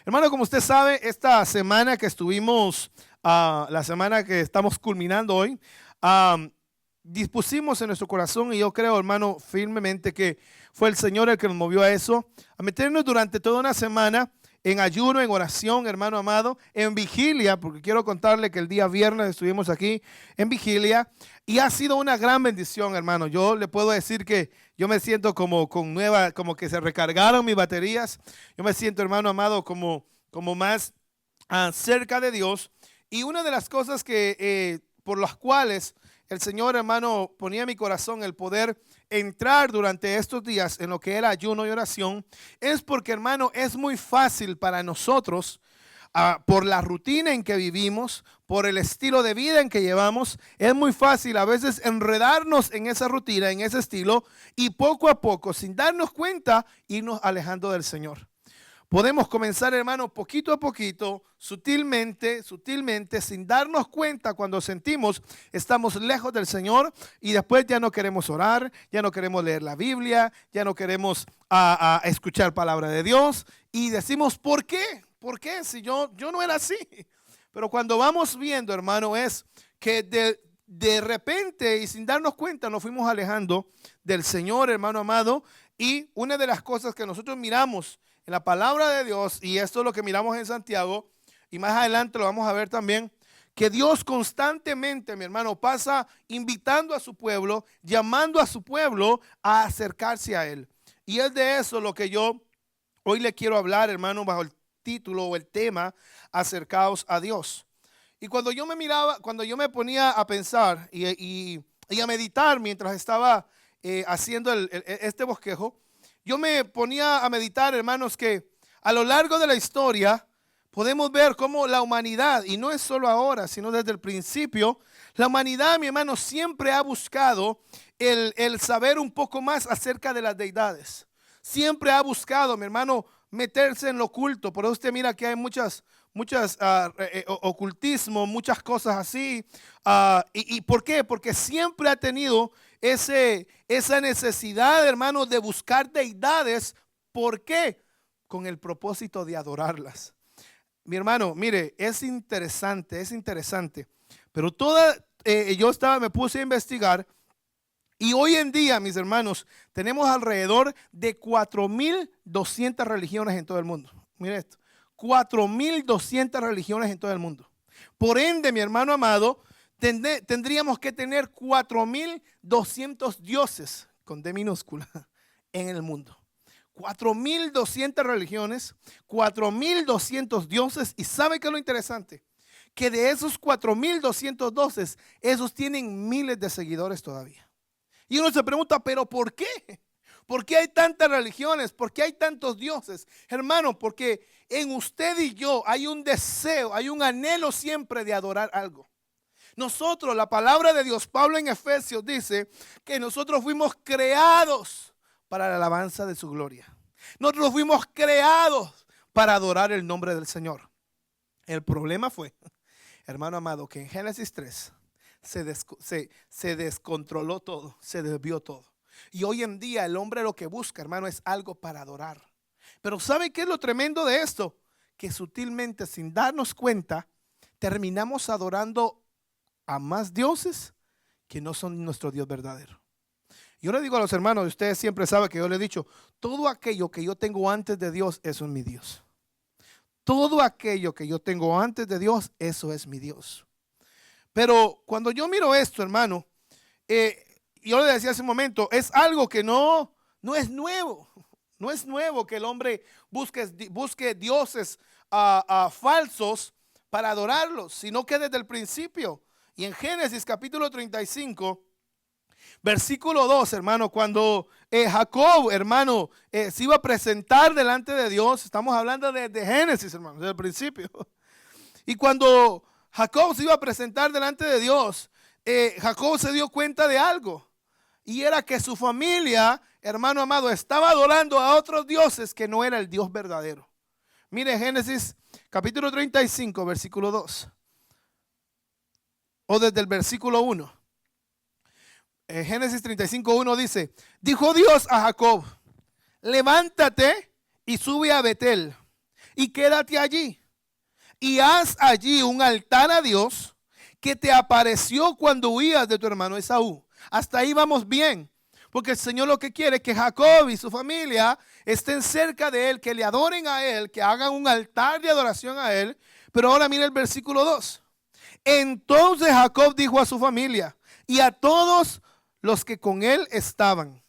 Hermano, como usted sabe, esta semana que estuvimos, la semana que estamos culminando hoy, ah, dispusimos en nuestro corazón, y yo creo, hermano, firmemente que fue el Señor el que nos movió a eso, a meternos durante toda una semana en ayuno, en oración, hermano amado, en vigilia, porque quiero contarle que el día viernes estuvimos aquí en vigilia y ha sido una gran bendición, hermano. Yo le puedo decir que yo me siento como con nueva, como que se recargaron mis baterías. Yo me siento, hermano amado, como más cerca de Dios. Y una de las cosas que por las cuales el Señor, hermano, ponía en mi corazón el poder entrar durante estos días en lo que era ayuno y oración, es porque, hermano, es muy fácil para nosotros, por la rutina en que vivimos, por el estilo de vida en que llevamos, es muy fácil a veces enredarnos en esa rutina, en ese estilo, y poco a poco, sin darnos cuenta, irnos alejando del Señor. Podemos comenzar, hermano, poquito a poquito, sutilmente, sin darnos cuenta. Cuando sentimos, estamos lejos del Señor y después ya no queremos orar, ya no queremos leer la Biblia, ya no queremos escuchar palabra de Dios y decimos, ¿por qué? ¿Por qué? Si yo no era así. Pero cuando vamos viendo, hermano, es que de repente y sin darnos cuenta nos fuimos alejando del Señor, hermano amado. Y una de las cosas que nosotros miramos en la palabra de Dios, y esto es lo que miramos en Santiago, y más adelante lo vamos a ver también, que Dios constantemente, mi hermano, pasa invitando a su pueblo, llamando a su pueblo a acercarse a Él. Y es de eso lo que yo hoy le quiero hablar, hermano, bajo el título o el tema, acercaos a Dios. Y cuando yo me miraba, cuando yo me ponía a pensar y a meditar mientras estaba haciendo este bosquejo, yo me ponía a meditar, hermanos, que a lo largo de la historia podemos ver cómo la humanidad, y no es solo ahora, sino desde el principio, la humanidad, mi hermano, siempre ha buscado el saber un poco más acerca de las deidades. Siempre ha buscado, mi hermano, meterse en lo oculto. Por eso usted mira que hay muchas ocultismo, muchas cosas así. ¿Y por qué? Porque siempre ha tenido esa necesidad, hermano, de buscar deidades. ¿Por qué? Con el propósito de adorarlas. Mi hermano, mire, es interesante. Pero me puse a investigar. Y hoy en día, mis hermanos, tenemos alrededor de 4.200 religiones en todo el mundo. Mire esto, 4.200 religiones en todo el mundo. Por ende, mi hermano amado, tendríamos que tener 4.200 dioses, con D minúscula, en el mundo. 4.200 religiones, 4.200 dioses. ¿Y sabe qué es lo interesante? Que de esos 4.200 dioses, esos tienen miles de seguidores todavía. Y uno se pregunta, ¿pero por qué? ¿Por qué hay tantas religiones? ¿Por qué hay tantos dioses? Hermano, porque en usted y yo hay un deseo, hay un anhelo siempre de adorar algo. Nosotros, la palabra de Dios, Pablo en Efesios dice que nosotros fuimos creados para la alabanza de su gloria. Nosotros fuimos creados para adorar el nombre del Señor. El problema fue, hermano amado, que en Génesis 3 se descontroló todo, se desvió todo. Y hoy en día el hombre lo que busca, hermano, es algo para adorar. Pero ¿sabe qué es lo tremendo de esto? Que sutilmente, sin darnos cuenta, terminamos adorando a más dioses que no son nuestro Dios verdadero. Yo le digo a los hermanos, ustedes siempre saben que yo le he dicho, todo aquello que yo tengo antes de Dios, eso es mi Dios. Todo aquello que yo tengo antes de Dios, eso es mi Dios. Pero cuando yo miro esto, hermano, yo le decía hace un momento, es algo que no es nuevo. No es nuevo que el hombre busque dioses falsos para adorarlos, sino que desde el principio. Y en Génesis capítulo 35, versículo 2, hermano, cuando Jacob, hermano, se iba a presentar delante de Dios, estamos hablando de Génesis, hermano, desde el principio. Y cuando Jacob se iba a presentar delante de Dios, Jacob se dio cuenta de algo. Y era que su familia, hermano amado, estaba adorando a otros dioses que no era el Dios verdadero. Mire Génesis capítulo 35, versículo 2. O desde el versículo 1. Génesis 35, 1 dice, dijo Dios a Jacob, levántate y sube a Betel y quédate allí. Y haz allí un altar a Dios que te apareció cuando huías de tu hermano Esaú. Hasta ahí vamos bien. Porque el Señor lo que quiere es que Jacob y su familia estén cerca de él, que le adoren a él, que hagan un altar de adoración a él. Pero ahora mira el versículo 2. Entonces Jacob dijo a su familia y a todos los que con él estaban.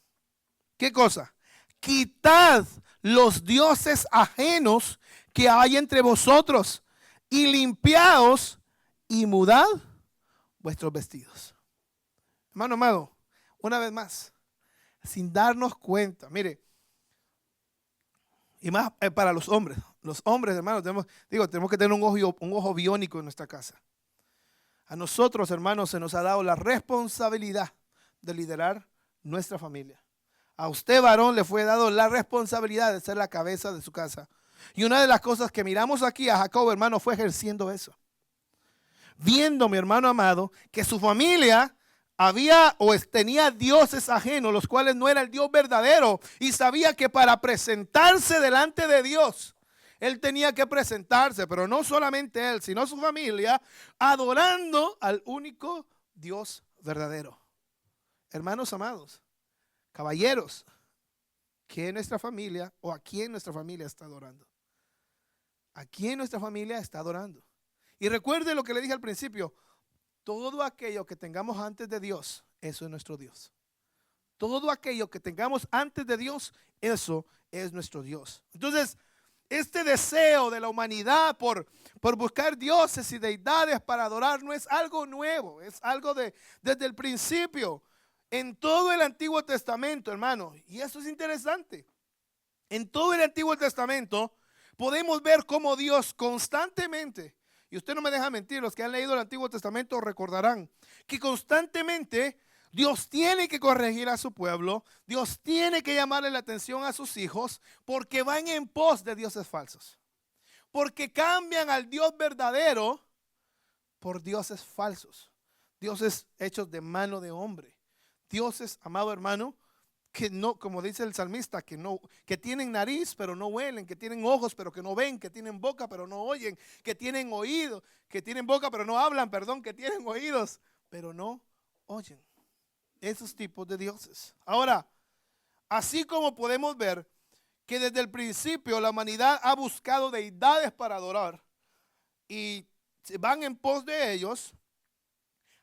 ¿Qué cosa? Quitad los dioses ajenos que hay entre vosotros y limpiaos y mudad vuestros vestidos. Hermano amado, una vez más, sin darnos cuenta, mire, y más para los hombres, hermanos, tenemos que tener un ojo biónico en nuestra casa. A nosotros, hermanos, se nos ha dado la responsabilidad de liderar nuestra familia. A usted, varón, le fue dado la responsabilidad de ser la cabeza de su casa. Y una de las cosas que miramos aquí a Jacob, hermano, fue ejerciendo eso. Viendo, mi hermano amado, que su familia tenía dioses ajenos, los cuales no era el Dios verdadero. Y sabía que para presentarse delante de Dios, él tenía que presentarse, pero no solamente él, sino su familia, adorando al único Dios verdadero. Hermanos amados, caballeros, ¿qué en nuestra familia o a quién nuestra familia está adorando? ¿A quién nuestra familia está adorando? Y recuerde lo que le dije al principio, todo aquello que tengamos antes de Dios, eso es nuestro Dios. Todo aquello que tengamos antes de Dios, eso es nuestro Dios. Entonces, este deseo de la humanidad por buscar dioses y deidades para adorar no es algo nuevo, es algo desde el principio. En todo el Antiguo Testamento, hermano, y eso es interesante. En todo el Antiguo Testamento podemos ver cómo Dios constantemente, y usted no me deja mentir, los que han leído el Antiguo Testamento recordarán que constantemente Dios tiene que corregir a su pueblo, Dios tiene que llamarle la atención a sus hijos, porque van en pos de dioses falsos. Porque cambian al Dios verdadero por dioses falsos, dioses hechos de mano de hombre. Dioses, amado hermano, que no, como dice el salmista, que tienen nariz pero no huelen, que tienen ojos pero que no ven, que tienen boca pero no oyen, que tienen oídos, que tienen boca pero no hablan, que tienen oídos pero no oyen. Esos tipos de dioses. Ahora, así como podemos ver que desde el principio la humanidad ha buscado deidades para adorar y se van en pos de ellos,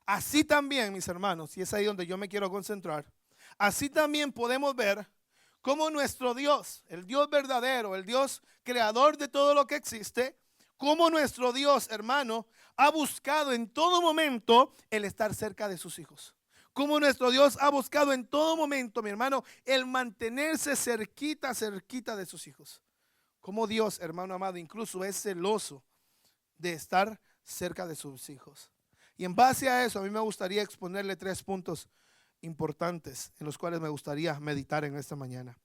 así también, mis hermanos, y es ahí donde yo me quiero concentrar, así también podemos ver cómo nuestro Dios, el Dios verdadero, el Dios creador de todo lo que existe, cómo nuestro Dios, hermano, ha buscado en todo momento el estar cerca de sus hijos. Cómo nuestro Dios ha buscado en todo momento, mi hermano, el mantenerse cerquita de sus hijos. Como Dios, hermano amado, incluso es celoso de estar cerca de sus hijos. Y en base a eso, a mí me gustaría exponerle 3 puntos importantes en los cuales me gustaría meditar en esta mañana.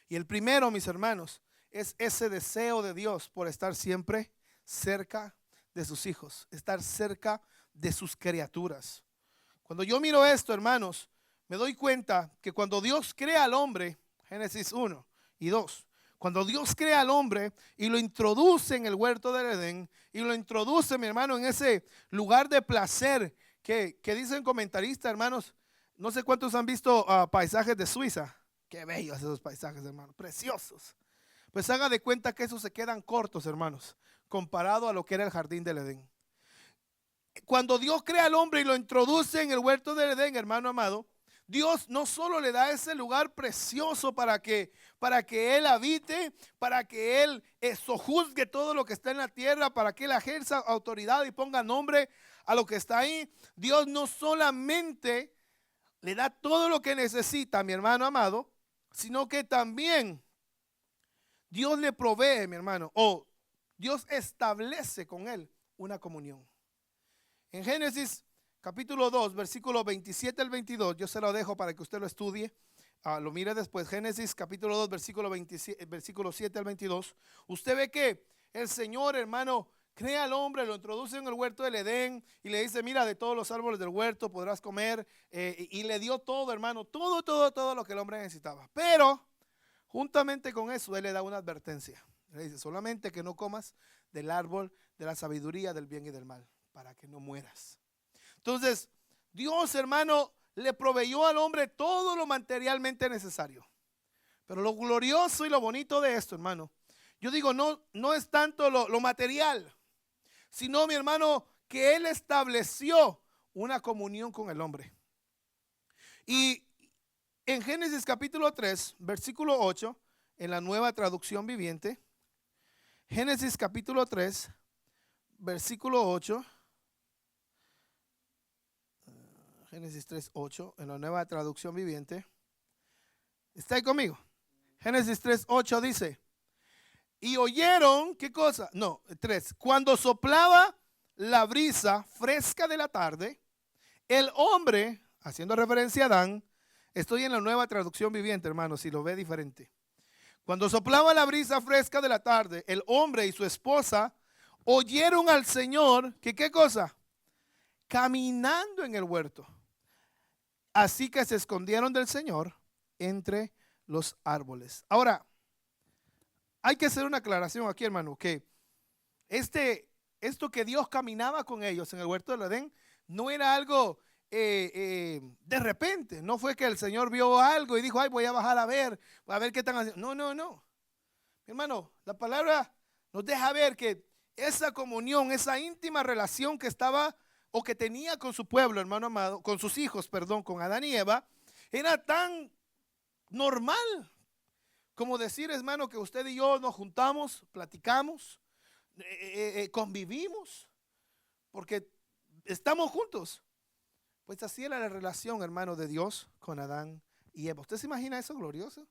Y el primero, mis hermanos, es ese deseo de Dios por estar siempre cerca de sus hijos, estar cerca de sus criaturas. Cuando yo miro esto, hermanos, me doy cuenta que cuando Dios crea al hombre, Génesis 1 y 2, cuando Dios crea al hombre y lo introduce en el huerto del Edén y lo introduce, mi hermano, en ese lugar de placer que dicen comentaristas, hermanos, no sé cuántos han visto paisajes de Suiza. Qué bellos esos paisajes, hermanos, preciosos. Pues haga de cuenta que esos se quedan cortos, hermanos, comparado a lo que era el jardín del Edén. Cuando Dios crea al hombre y lo introduce en el huerto del Edén, hermano amado, Dios no solo le da ese lugar precioso para que Él habite, para que Él sojuzgue todo lo que está en la tierra, para que Él ejerza autoridad y ponga nombre a lo que está ahí. Dios no solamente le da todo lo que necesita, mi hermano amado, sino que también Dios le provee, mi hermano, o Dios establece con Él una comunión. En Génesis capítulo 2, versículo 27 al 22, yo se lo dejo para que usted lo estudie, lo mire después. Génesis capítulo 2, versículo 7 al 22. Usted ve que el Señor, hermano, crea al hombre, lo introduce en el huerto del Edén y le dice, mira, de todos los árboles del huerto podrás comer, y le dio todo, hermano, todo lo que el hombre necesitaba. Pero juntamente con eso, Él le da una advertencia. Le dice, solamente que no comas del árbol de la sabiduría del bien y del mal, para que no mueras. Entonces, Dios, hermano, le proveyó al hombre todo lo materialmente necesario. Pero lo glorioso y lo bonito de esto, hermano, yo digo, no es tanto lo material, sino, mi hermano, que Él estableció una comunión con el hombre. Y en Génesis capítulo 3, versículo 8, en la Nueva Traducción Viviente, Génesis capítulo 3, versículo 8, Génesis 3, 8, en la Nueva Traducción Viviente. ¿Está ahí conmigo? Génesis 3, 8 dice, y oyeron, ¿qué cosa? No, 3, cuando soplaba la brisa fresca de la tarde, el hombre, haciendo referencia a Adán, estoy en la Nueva Traducción Viviente, hermano, si lo ve diferente. Cuando soplaba la brisa fresca de la tarde, el hombre y su esposa oyeron al Señor, que ¿qué cosa? Caminando en el huerto. Así que se escondieron del Señor entre los árboles. Ahora, hay que hacer una aclaración aquí, hermano, que esto que Dios caminaba con ellos en el huerto del Edén no era algo de repente. No fue que el Señor vio algo y dijo, ay, voy a bajar a ver qué están haciendo. No. Hermano, la palabra nos deja ver que esa comunión, esa íntima relación que estaba o que tenía con su pueblo, hermano amado, con sus hijos, perdón, con Adán y Eva, era tan normal como decir, hermano, que usted y yo nos juntamos, platicamos, convivimos, porque estamos juntos. Pues así era la relación, hermano, de Dios con Adán y Eva. ¿Usted se imagina eso glorioso?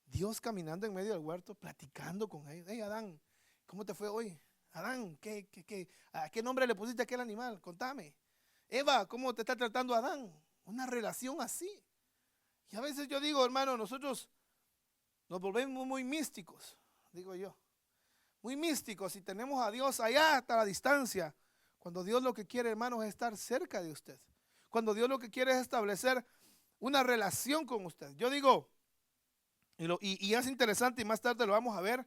Dios caminando en medio del huerto, platicando con ellos. Hey, Adán, ¿cómo te fue hoy? Adán, ¿a qué nombre le pusiste a aquel animal? Contame. Eva, ¿cómo te está tratando Adán? Una relación así. Y a veces yo digo, hermano, nosotros nos volvemos muy místicos, digo yo. Muy místicos y tenemos a Dios allá hasta la distancia. Cuando Dios lo que quiere, hermano, es estar cerca de usted. Cuando Dios lo que quiere es establecer una relación con usted. Yo digo, y es interesante y más tarde lo vamos a ver,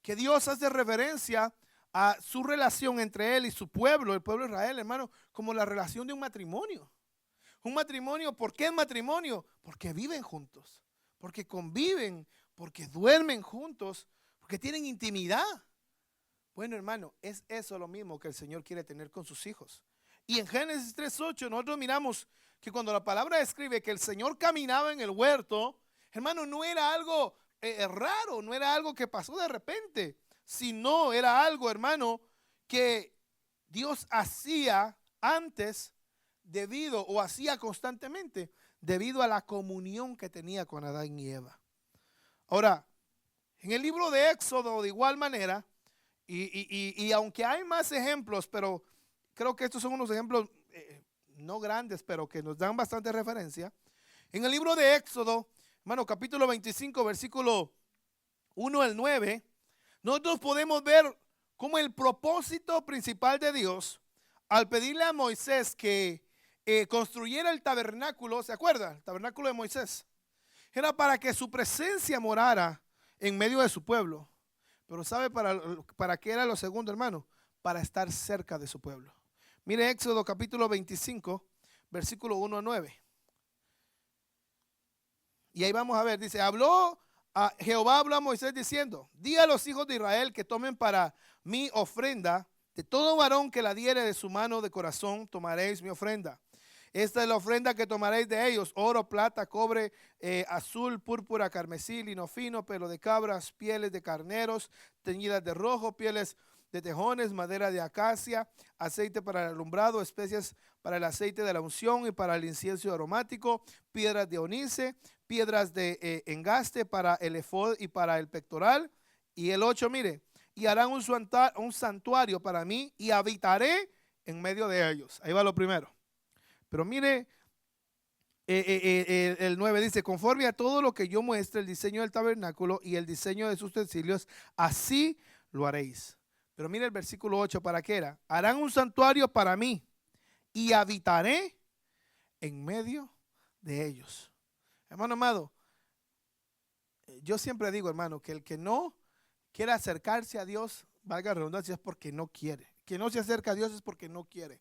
que Dios hace referencia a su relación entre Él y su pueblo, el pueblo de Israel, hermano, como la relación de un matrimonio. Un matrimonio, ¿por qué es matrimonio? Porque viven juntos, porque conviven, porque duermen juntos, porque tienen intimidad. Bueno, hermano, es eso lo mismo que el Señor quiere tener con sus hijos. Y en Génesis 3:8 nosotros miramos que cuando la palabra describe que el Señor caminaba en el huerto, hermano, no era algo raro, no era algo que pasó de repente, sino era algo, hermano, que Dios hacía antes o hacía constantemente debido a la comunión que tenía con Adán y Eva. Ahora, en el libro de Éxodo, de igual manera, y aunque hay más ejemplos, pero creo que estos son unos ejemplos no grandes, pero que nos dan bastante referencia. En el libro de Éxodo, hermano, capítulo 25, versículo 1 al 9, nosotros podemos ver cómo el propósito principal de Dios, al pedirle a Moisés que construyera el tabernáculo, ¿se acuerda? El tabernáculo de Moisés. Era para que su presencia morara en medio de su pueblo. Pero ¿sabe para qué era lo segundo, hermano? Para estar cerca de su pueblo. Mire Éxodo capítulo 25, versículo 1 a 9. Y ahí vamos a ver, dice, Jehová habló a Moisés diciendo, di a los hijos de Israel que tomen para mi ofrenda, de todo varón que la diere de su mano de corazón, tomaréis mi ofrenda. Esta es la ofrenda que tomaréis de ellos: oro, plata, cobre, azul, púrpura, carmesí, lino fino, pelo de cabras, pieles de carneros teñidas de rojo, pieles de tejones, madera de acacia, aceite para el alumbrado, especias para el aceite de la unción y para el incienso aromático, piedras de onice, piedras de engaste para el efod y para el pectoral. Y el 8, mire, y harán un santuario para mí y habitaré en medio de ellos. Ahí va lo primero. Pero mire, el 9 dice, conforme a todo lo que yo muestre, el diseño del tabernáculo y el diseño de sus utensilios, así lo haréis. Pero mire el versículo 8, ¿para qué era? Harán un santuario para mí y habitaré en medio de ellos. Hermano amado, yo siempre digo, hermano, que el que no quiere acercarse a Dios, valga la redundancia, es porque no quiere. Quien no se acerca a Dios es porque no quiere.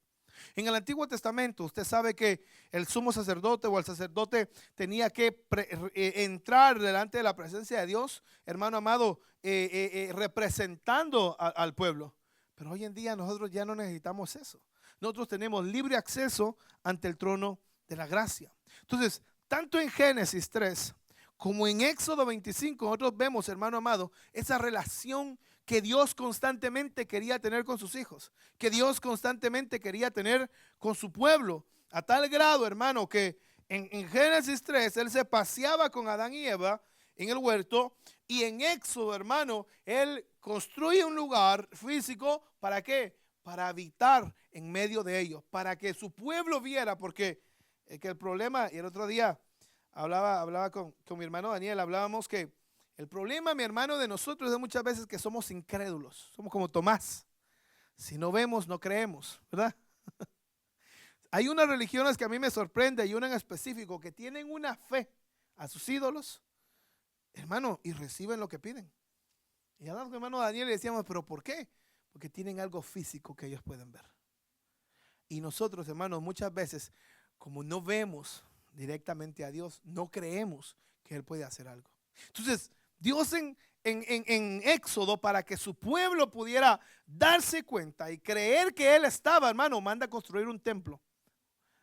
En el Antiguo Testamento usted sabe que el sumo sacerdote o el sacerdote tenía que entrar delante de la presencia de Dios, hermano amado, representando al pueblo. Pero hoy en día nosotros ya no necesitamos eso. Nosotros tenemos libre acceso ante el trono de la gracia. Entonces, tanto en Génesis 3 como en Éxodo 25, nosotros vemos, hermano amado, esa relación que Dios constantemente quería tener con sus hijos, que Dios constantemente quería tener con su pueblo, a tal grado, hermano, que en Génesis 3 Él se paseaba con Adán y Eva en el huerto, y en Éxodo, hermano, Él construye un lugar físico, ¿para qué? Para habitar en medio de ellos, para que su pueblo viera, porque que el problema, y el otro día hablaba con mi hermano Daniel, hablábamos que el problema, mi hermano, de nosotros es muchas veces que somos incrédulos, somos como Tomás, si no vemos, no creemos, ¿verdad? Hay unas religiones que a mí me sorprende y una en específico que tienen una fe a sus ídolos, hermano, y reciben lo que piden. Y hablamos con mi hermano Daniel y decíamos, ¿pero por qué? Porque tienen algo físico que ellos pueden ver. Y nosotros, hermanos, muchas veces, como no vemos directamente a Dios, no creemos que Él puede hacer algo. Entonces, Dios en Éxodo, para que su pueblo pudiera darse cuenta y creer que Él estaba, hermano, manda a construir un templo.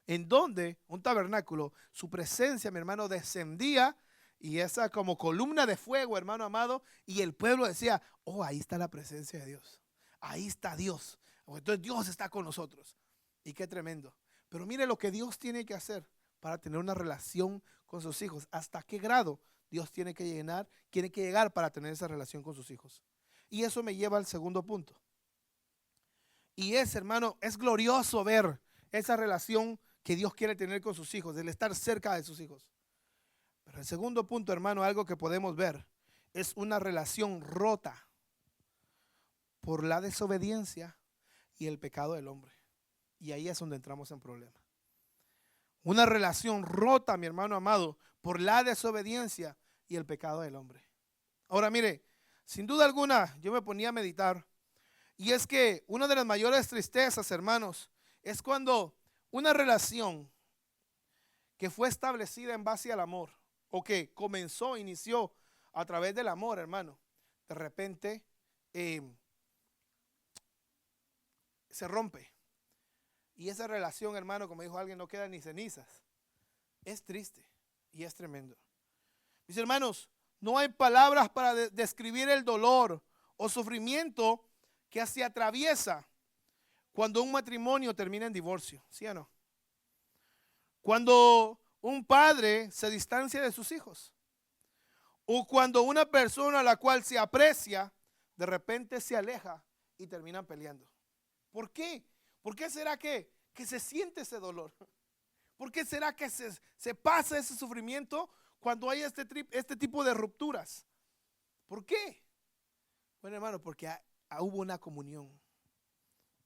En donde, un tabernáculo, su presencia, mi hermano, descendía y esa como columna de fuego, hermano amado, y el pueblo decía, oh, ahí está la presencia de Dios. Ahí está Dios. Entonces Dios está con nosotros. Y qué tremendo. Pero mire lo que Dios tiene que hacer para tener una relación con sus hijos. ¿Hasta qué grado Dios tiene que llegar para tener esa relación con sus hijos? Y eso me lleva al segundo punto. Y es, hermano, es glorioso ver esa relación que Dios quiere tener con sus hijos, el estar cerca de sus hijos. Pero el segundo punto, hermano, algo que podemos ver, es una relación rota por la desobediencia y el pecado del hombre. Y ahí es donde entramos en problemas. Una relación rota, mi hermano amado, por la desobediencia y el pecado del hombre. Ahora mire, sin duda alguna yo me ponía a meditar, y es que una de las mayores tristezas, hermanos, es cuando una relación que fue establecida en base al amor, o que inició a través del amor, hermano, de repente se rompe. Y esa relación, hermano, como dijo alguien, no queda ni cenizas. Es triste y es tremendo. Mis hermanos, no hay palabras para describir el dolor o sufrimiento que se atraviesa cuando un matrimonio termina en divorcio, ¿sí o no? Cuando un padre se distancia de sus hijos, o cuando una persona a la cual se aprecia de repente se aleja y terminan peleando. ¿Por qué? ¿Por qué será que se siente ese dolor? ¿Por qué será que se pasa ese sufrimiento cuando hay este tipo de rupturas? ¿Por qué? Bueno, hermano, porque hubo una comunión.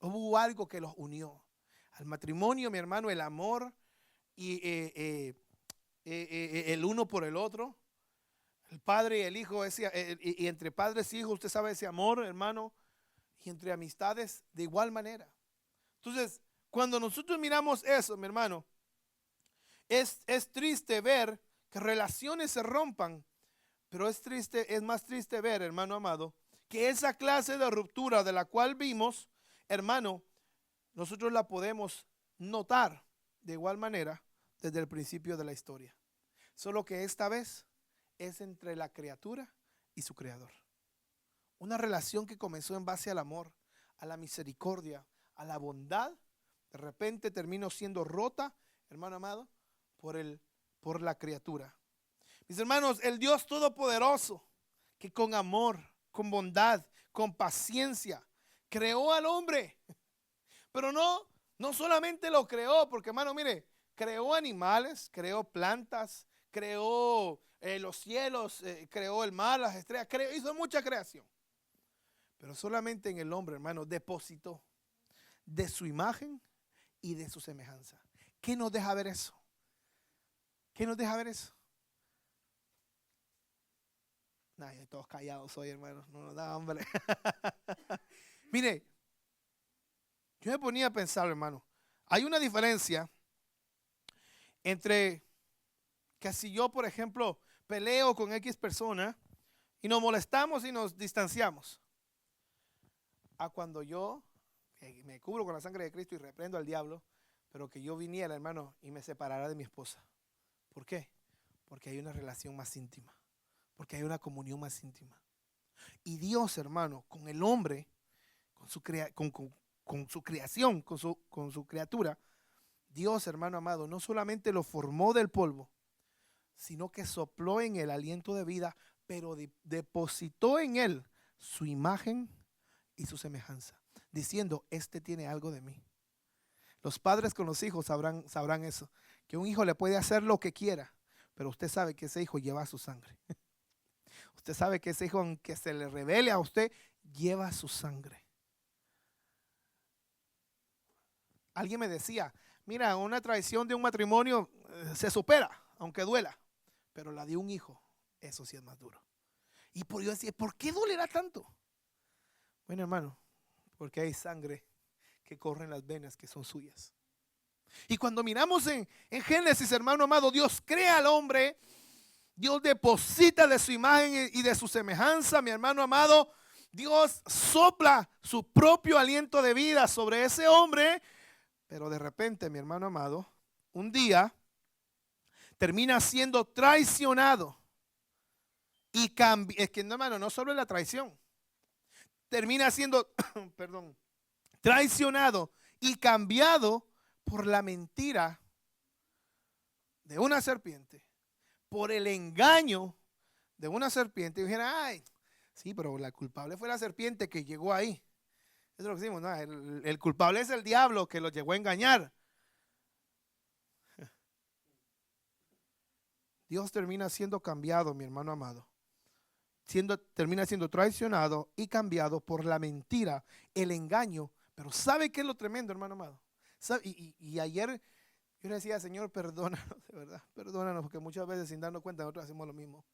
Hubo algo que los unió. Al matrimonio, mi hermano, el amor y el uno por el otro. El padre y el hijo, y entre padres y hijos, usted sabe ese amor, hermano, y entre amistades de igual manera. Entonces, cuando nosotros miramos eso, mi hermano, es triste ver que relaciones se rompan, pero es más triste ver, hermano amado, que esa clase de ruptura de la cual vimos, hermano, nosotros la podemos notar de igual manera desde el principio de la historia. Solo que esta vez es entre la criatura y su creador. Una relación que comenzó en base al amor, a la misericordia, a la bondad, de repente terminó siendo rota, hermano amado, por la criatura. Mis hermanos, el Dios Todopoderoso, que con amor, con bondad, con paciencia, creó al hombre. Pero no solamente lo creó, porque hermano, mire, creó animales, creó plantas, creó los cielos, creó el mar, las estrellas, hizo mucha creación. Pero solamente en el hombre, hermano, depositó de su imagen y de su semejanza. ¿Qué nos deja ver eso? ¿Qué nos deja ver eso? Nah, todos callados hoy, hermano. No nos da hambre. Mire, yo me ponía a pensar, hermano. Hay una diferencia entre que si yo, por ejemplo, peleo con X persona y nos molestamos y nos distanciamos, a cuando yo me cubro con la sangre de Cristo y reprendo al diablo, pero que yo viniera, hermano, y me separara de mi esposa. ¿Por qué? Porque hay una relación más íntima, porque hay una comunión más íntima. Y Dios, hermano, con el hombre, con su creación, con su criatura, Dios, hermano amado, no solamente lo formó del polvo, sino que sopló en él aliento de vida, pero depositó en él su imagen y su semejanza, diciendo, este tiene algo de mí. Los padres con los hijos sabrán eso, que un hijo le puede hacer lo que quiera, pero usted sabe que ese hijo lleva su sangre. Usted sabe que ese hijo, aunque se le revele a usted, lleva su sangre. Alguien me decía, mira, una traición de un matrimonio se supera, aunque duela, pero la de un hijo, eso sí es más duro. Y por yo decía, ¿por qué dolerá tanto? Bueno, hermano, porque hay sangre que corre en las venas que son suyas. Y cuando miramos en Génesis, hermano amado, Dios crea al hombre, Dios deposita de su imagen y de su semejanza, mi hermano amado, Dios sopla su propio aliento de vida sobre ese hombre, pero de repente, mi hermano amado, un día termina siendo traicionado y cambia. Es que no, hermano, no solo es la traición, termina siendo, perdón, traicionado y cambiado por la mentira de una serpiente, por el engaño de una serpiente. Y dijeron, ay, sí, pero la culpable fue la serpiente que llegó ahí. Eso es lo que decimos, ¿no? El culpable es el diablo que lo llegó a engañar. Dios termina siendo cambiado, mi hermano amado. Termina siendo traicionado y cambiado por la mentira, el engaño. Pero ¿sabe qué es lo tremendo, hermano amado? Y ayer yo le decía, Señor, perdónanos, de verdad, perdónanos, porque muchas veces sin darnos cuenta nosotros hacemos lo mismo.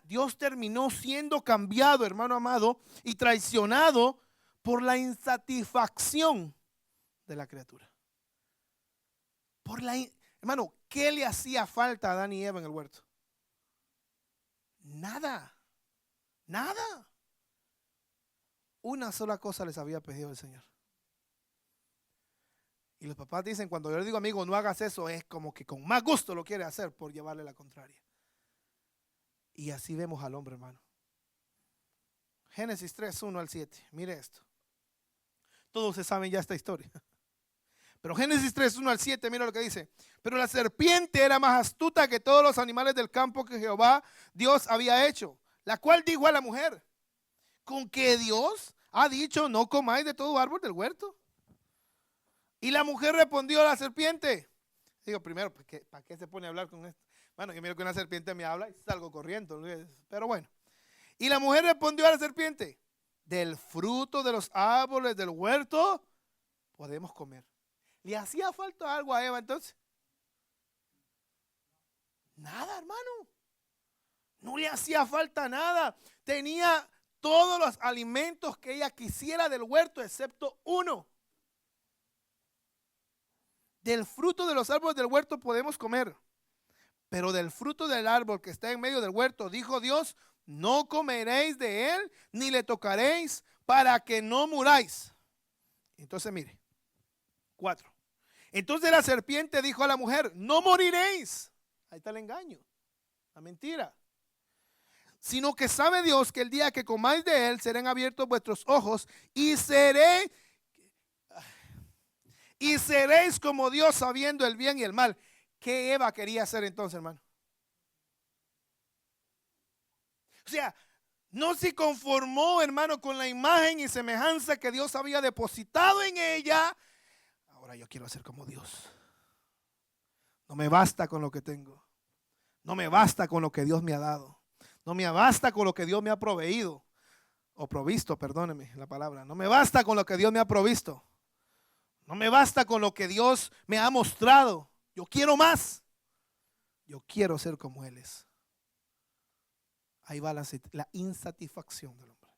Dios terminó siendo cambiado, hermano amado, y traicionado por la insatisfacción de la criatura. Hermano, ¿qué le hacía falta a Adán y Eva en el huerto? Nada, nada. Una sola cosa les había pedido el Señor. Y los papás dicen, cuando yo le digo, amigo, no hagas eso, es como que con más gusto lo quiere hacer por llevarle la contraria. Y así vemos al hombre, hermano. Génesis 3, 1 al 7. Mire esto. Todos se saben ya esta historia. Pero Génesis 3, 1 al 7, mira lo que dice. Pero la serpiente era más astuta que todos los animales del campo que Jehová Dios había hecho, la cual dijo a la mujer, ¿con qué Dios ha dicho no comáis de todo árbol del huerto? Y la mujer respondió a la serpiente. Digo, primero, ¿para qué se pone a hablar con esto? Bueno, yo miro que una serpiente me habla y salgo corriendo. Pero bueno. Y la mujer respondió a la serpiente, del fruto de los árboles del huerto podemos comer. ¿Le hacía falta algo a Eva entonces? Nada, hermano. No le hacía falta nada. Tenía todos los alimentos que ella quisiera del huerto, excepto uno. Del fruto de los árboles del huerto podemos comer, pero del fruto del árbol que está en medio del huerto, dijo Dios, no comeréis de él, ni le tocaréis, para que no muráis. Entonces mire, 4. Entonces la serpiente dijo a la mujer, no moriréis. Ahí está el engaño, la mentira. Sino que sabe Dios que el día que comáis de él, serán abiertos vuestros ojos y seréis como Dios, sabiendo el bien y el mal. ¿Qué Eva quería hacer entonces, hermano? O sea, no se conformó, hermano, con la imagen y semejanza que Dios había depositado en ella. Ahora yo quiero ser como Dios. No me basta con lo que tengo. No me basta con lo que Dios me ha dado. No me basta con lo que Dios me ha proveído. O provisto, perdóneme la palabra. No me basta con lo que Dios me ha provisto. No me basta con lo que Dios me ha mostrado. Yo quiero más. Yo quiero ser como Él es. Ahí va la insatisfacción del hombre.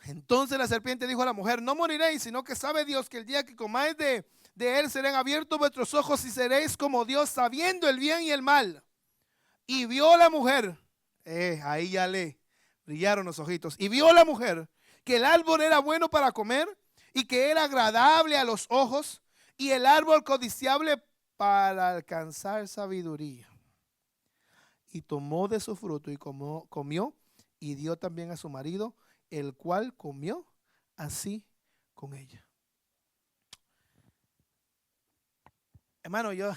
Entonces la serpiente dijo a la mujer: no moriréis, sino que sabe Dios que el día que comáis de él serán abiertos vuestros ojos y seréis como Dios, sabiendo el bien y el mal. Y vio la mujer, ahí ya le brillaron los ojitos, y vio la mujer que el árbol era bueno para comer y que era agradable a los ojos y el árbol codiciable para alcanzar sabiduría. Y tomó de su fruto y comió y dio también a su marido, el cual comió así con ella. Hermano, yo,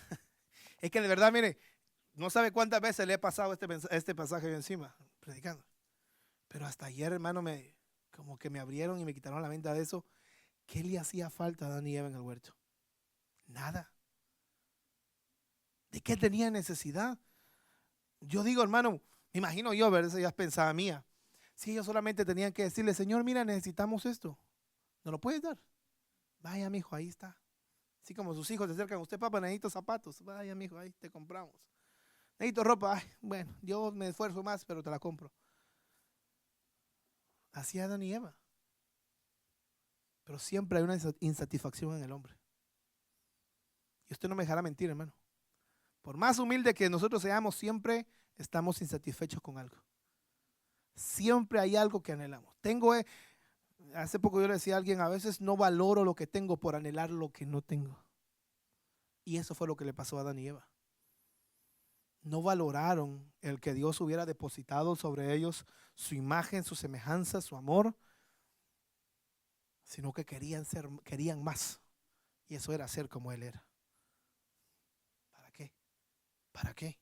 es que de verdad, mire, no sabe cuántas veces le he pasado este pasaje encima, predicando. Pero hasta ayer, hermano, como que me abrieron y me quitaron la venda de eso. ¿Qué le hacía falta a Adán y Eva en el huerto? Nada. ¿De qué tenía necesidad? Yo digo, hermano, me imagino yo, ver esas pensaba mía. Si ellos solamente tenían que decirle: Señor, mira, necesitamos esto. ¿No lo puedes dar? Vaya, mijo, ahí está. Así como sus hijos se acercan: usted, papá, necesito zapatos. Vaya, mijo, ahí te compramos. Necesito ropa. Ay, bueno, yo me esfuerzo más, pero te la compro. Así Adán y Eva. Pero siempre hay una insatisfacción en el hombre. Y usted no me dejará mentir, hermano. Por más humilde que nosotros seamos, siempre estamos insatisfechos con algo. Siempre hay algo que anhelamos. Hace poco yo le decía a alguien: a veces no valoro lo que tengo por anhelar lo que no tengo. Y eso fue lo que le pasó a Adán y Eva. No valoraron el que Dios hubiera depositado sobre ellos su imagen, su semejanza, su amor, sino que querían más. Y eso era ser como Él era. ¿Para qué? ¿Para qué?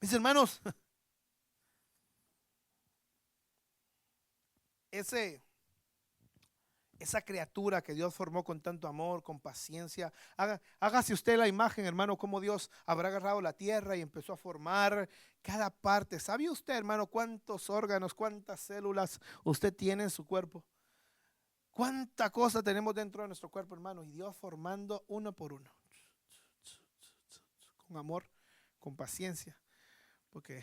Mis hermanos, esa criatura que Dios formó con tanto amor, con paciencia, hágase usted la imagen, hermano, cómo Dios habrá agarrado la tierra y empezó a formar cada parte. ¿Sabe usted, hermano, cuántos órganos, cuántas células usted tiene en su cuerpo? ¿Cuánta cosa tenemos dentro de nuestro cuerpo, hermano? Y Dios formando uno por uno, con amor, con paciencia. Porque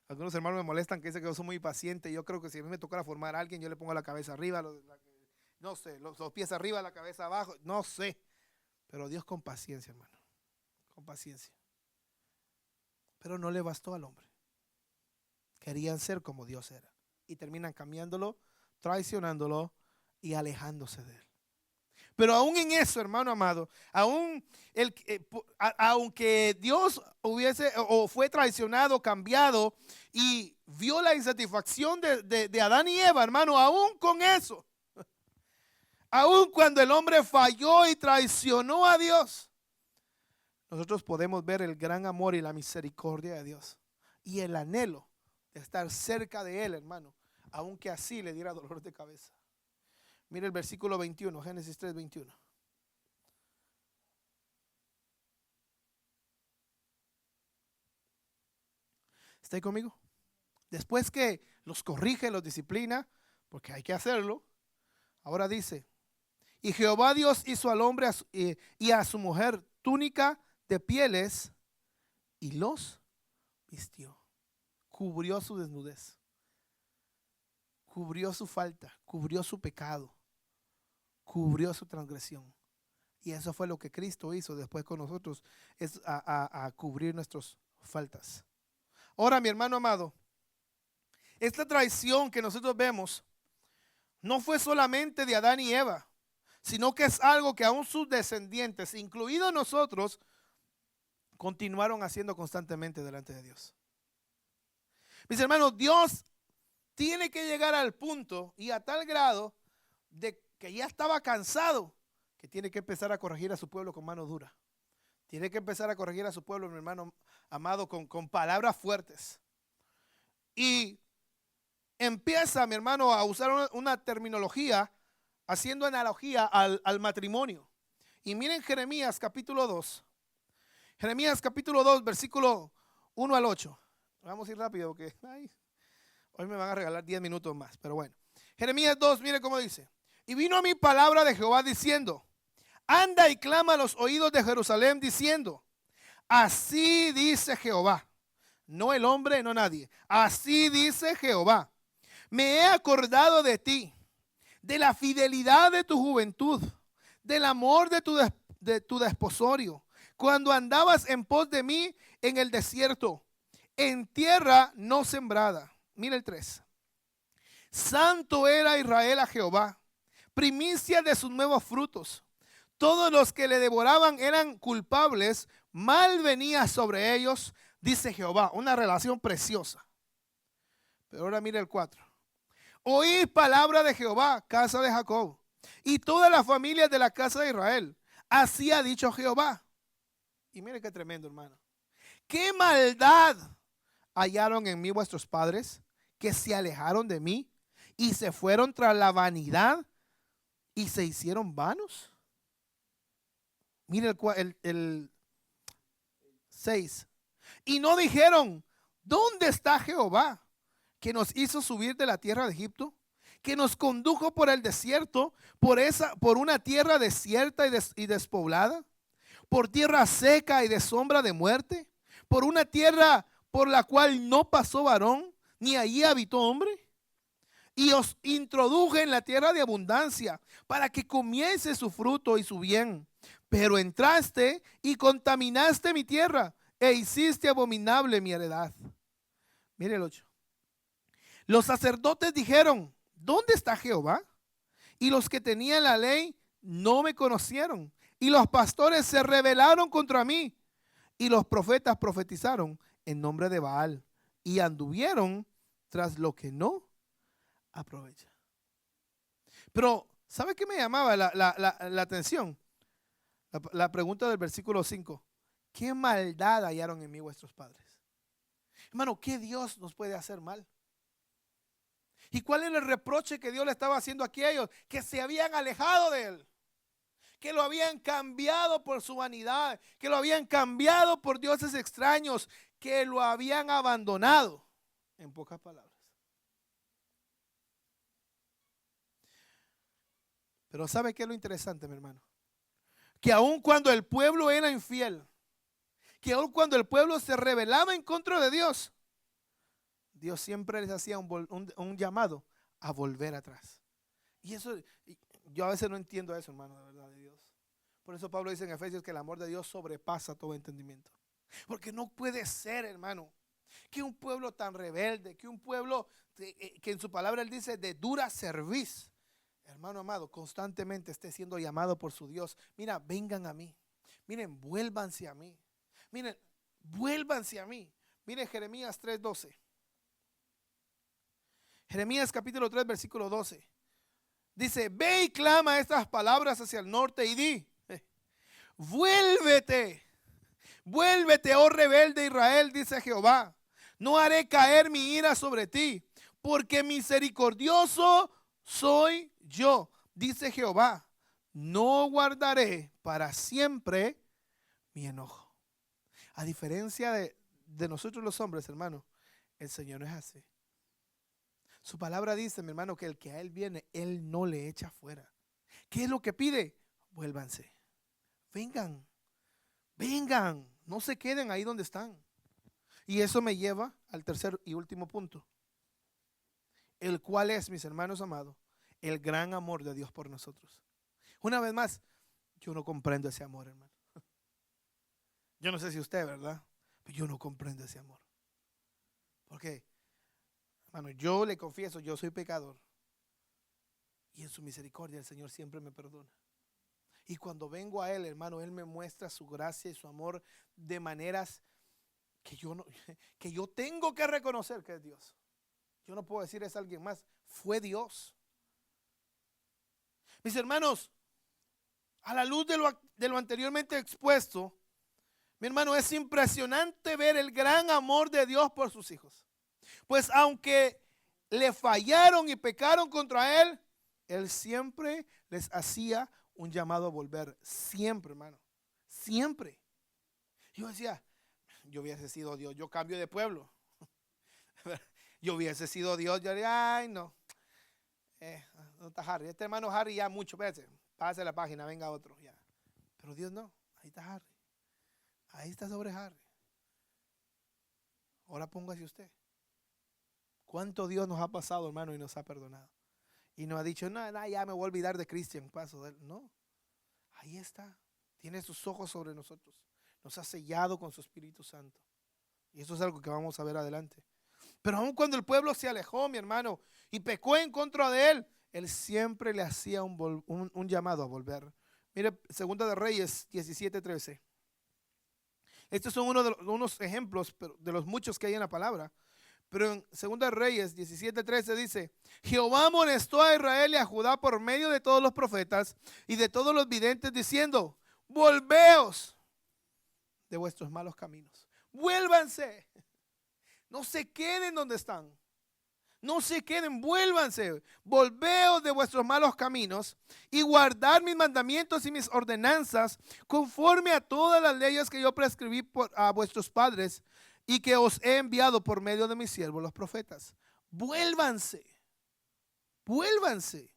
algunos hermanos me molestan que dicen que yo soy muy paciente. Yo creo que si a mí me tocara formar a alguien, yo le pongo la cabeza arriba, no sé, los pies arriba, la cabeza abajo, no sé. Pero Dios con paciencia, hermano, con paciencia. Pero no le bastó al hombre. Querían ser como Dios era. Y terminan cambiándolo, traicionándolo y alejándose de Él. Pero aún en eso, hermano amado, aunque Dios fue traicionado, cambiado y vio la insatisfacción de Adán y Eva, hermano, aún con eso, aún cuando el hombre falló y traicionó a Dios, nosotros podemos ver el gran amor y la misericordia de Dios y el anhelo de estar cerca de Él, hermano, aunque así le diera dolor de cabeza. Mire el versículo 21, Génesis 3, 21. ¿Está ahí conmigo? Después que los corrige, los disciplina, porque hay que hacerlo, ahora dice: y Jehová Dios hizo al hombre y a su mujer túnica de pieles y los vistió. Cubrió su desnudez, cubrió su falta, cubrió su pecado, cubrió su transgresión. Y eso fue lo que Cristo hizo después con nosotros, es a cubrir nuestras faltas. Ahora, mi hermano amado, esta traición que nosotros vemos no fue solamente de Adán y Eva, sino que es algo que aún sus descendientes, incluidos nosotros, continuaron haciendo constantemente delante de Dios. Mis hermanos, Dios tiene que llegar al punto y a tal grado de que ya estaba cansado, que tiene que empezar a corregir a su pueblo con mano dura. Tiene que empezar a corregir a su pueblo, mi hermano amado, con palabras fuertes. Y empieza, mi hermano, a usar una terminología haciendo analogía al matrimonio. Y miren Jeremías capítulo 2. Jeremías capítulo 2, versículo 1 al 8. Vamos a ir rápido porque hoy me van a regalar 10 minutos más, pero bueno. Jeremías 2, mire cómo dice: y vino a mí palabra de Jehová diciendo: anda y clama a los oídos de Jerusalén diciendo: Así dice Jehová. No el hombre, no nadie. Así dice Jehová. Me he acordado de ti, de la fidelidad de tu juventud, del amor de tu desposorio, cuando andabas en pos de mí en el desierto, en tierra no sembrada. Mira el 3. Santo era Israel a Jehová, primicia de sus nuevos frutos. Todos los que le devoraban eran culpables, mal venía sobre ellos, dice Jehová. Una relación preciosa. Pero ahora mira el 4. Oíd palabra de Jehová, casa de Jacob, y todas las familias de la casa de Israel. Así ha dicho Jehová. Y mire qué tremendo, hermano. ¿Qué maldad hallaron en mí vuestros padres, que se alejaron de mí y se fueron tras la vanidad y se hicieron vanos? Mire el 6. Y no dijeron, ¿dónde está Jehová, que nos hizo subir de la tierra de Egipto, que nos condujo por el desierto, por una tierra desierta y despoblada, por tierra seca y de sombra de muerte, por una tierra por la cual no pasó varón, ni allí habitó hombre? Y os introduje en la tierra de abundancia, para que comiese su fruto y su bien. Pero entraste y contaminaste mi tierra, e hiciste abominable mi heredad. Mire el 8. Los sacerdotes dijeron, ¿dónde está Jehová? Y los que tenían la ley no me conocieron. Y los pastores se rebelaron contra mí. Y los profetas profetizaron en nombre de Baal. Y anduvieron tras lo que no aprovecha. Pero, ¿sabe qué me llamaba la atención? La pregunta del versículo 5. ¿Qué maldad hallaron en mí vuestros padres? Hermano, ¿qué Dios nos puede hacer mal? ¿Y cuál era el reproche que Dios le estaba haciendo aquí a ellos? Que se habían alejado de Él, que lo habían cambiado por su vanidad, que lo habían cambiado por dioses extraños, que lo habían abandonado, en pocas palabras. Pero ¿sabe qué es lo interesante, mi hermano? Que aun cuando el pueblo era infiel, que aun cuando el pueblo se rebelaba en contra de Dios, Dios siempre les hacía un llamado a volver atrás. Y eso, yo a veces no entiendo eso, hermano, de verdad, de Dios. Por eso Pablo dice en Efesios que el amor de Dios sobrepasa todo entendimiento. Porque no puede ser, hermano, que un pueblo tan rebelde, que un pueblo que en su palabra él dice de dura cerviz, hermano amado, constantemente esté siendo llamado por su Dios. Mira, vengan a mí. Miren, vuélvanse a mí. Miren, vuélvanse a mí. Miren Jeremías 3:12. Jeremías capítulo 3, versículo 12. Dice, ve y clama estas palabras hacia el norte y di, vuélvete, vuélvete, oh rebelde Israel, dice Jehová. No haré caer mi ira sobre ti, porque misericordioso soy yo, dice Jehová. No guardaré para siempre mi enojo. A diferencia de nosotros los hombres, hermano, el Señor no es así. Su palabra dice, mi hermano, que el que a Él viene, Él no le echa fuera. ¿Qué es lo que pide? Vuélvanse. Vengan. Vengan. No se queden ahí donde están. Y eso me lleva al tercer y último punto. El cual es, mis hermanos amados, el gran amor de Dios por nosotros. Una vez más, yo no comprendo ese amor, hermano. Yo no sé si usted, ¿verdad? Pero yo no comprendo ese amor. ¿Por qué? Hermano, yo le confieso, yo soy pecador. Y en su misericordia el Señor siempre me perdona. Y cuando vengo a Él, hermano, Él me muestra su gracia y su amor de maneras que que yo tengo que reconocer que es Dios. Yo no puedo decir es alguien más, fue Dios. Mis hermanos, a la luz de lo anteriormente expuesto, mi hermano, es impresionante ver el gran amor de Dios por sus hijos. Pues aunque le fallaron y pecaron contra Él, Él siempre les hacía un llamado a volver. Siempre, hermano. Siempre. Yo decía, yo hubiese sido Dios, yo cambio de pueblo. Yo hubiese sido Dios, yo diría, ay no. No está Harry. Este hermano Harry ya mucho veces. Pase la página, venga otro. Ya. Pero Dios no. Ahí está Harry. Ahí está sobre Harry. Ahora póngase usted. ¿Cuánto Dios nos ha pasado, hermano, y nos ha perdonado? Y nos ha dicho, no, no, ya me voy a olvidar de Cristian, paso de él. No, ahí está. Tiene sus ojos sobre nosotros. Nos ha sellado con su Espíritu Santo. Y eso es algo que vamos a ver adelante. Pero aun cuando el pueblo se alejó, mi hermano, y pecó en contra de él, él siempre le hacía un llamado a volver. Mire, Segunda de Reyes 17:13. Estos son unos ejemplos de los muchos que hay en la palabra. Pero en Segunda de Reyes 17:13 dice: Jehová amonestó a Israel y a Judá por medio de todos los profetas y de todos los videntes, diciendo: volveos de vuestros malos caminos. Vuélvanse. No se queden donde están. No se queden, vuélvanse. Volveos de vuestros malos caminos y guardad mis mandamientos y mis ordenanzas conforme a todas las leyes que yo prescribí a vuestros padres y que os he enviado por medio de mis siervos los profetas. Vuélvanse. Vuélvanse.